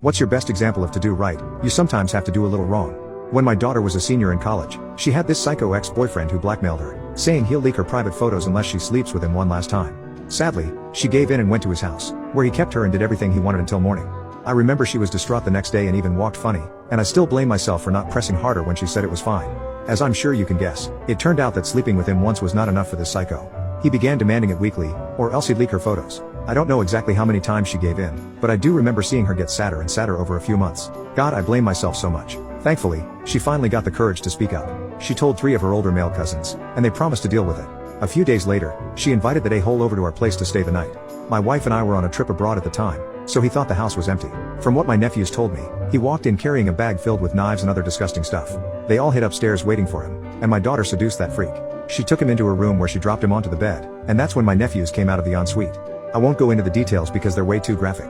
What's your best example of to do right? You sometimes have to do a little wrong. When my daughter was a senior in college, she had this psycho ex-boyfriend who blackmailed her, saying he'll leak her private photos unless she sleeps with him one last time. Sadly, she gave in and went to his house, where he kept her and did everything he wanted until morning. I remember she was distraught the next day and even walked funny, and I still blame myself for not pressing harder when she said it was fine. As I'm sure you can guess, it turned out that sleeping with him once was not enough for this psycho. He began demanding it weekly, or else he'd leak her photos. I don't know exactly how many times she gave in, but I do remember seeing her get sadder and sadder over a few months. God, I blame myself so much. Thankfully, she finally got the courage to speak up. She told 3 of her older male cousins, and they promised to deal with it. A few days later, she invited that a-hole over to our place to stay the night. My wife and I were on a trip abroad at the time, so he thought the house was empty. From what my nephews told me, he walked in carrying a bag filled with knives and other disgusting stuff. They all hid upstairs waiting for him, and my daughter seduced that freak. She took him into her room where she dropped him onto the bed, and that's when my nephews came out of the ensuite. I won't go into the details because they're way too graphic.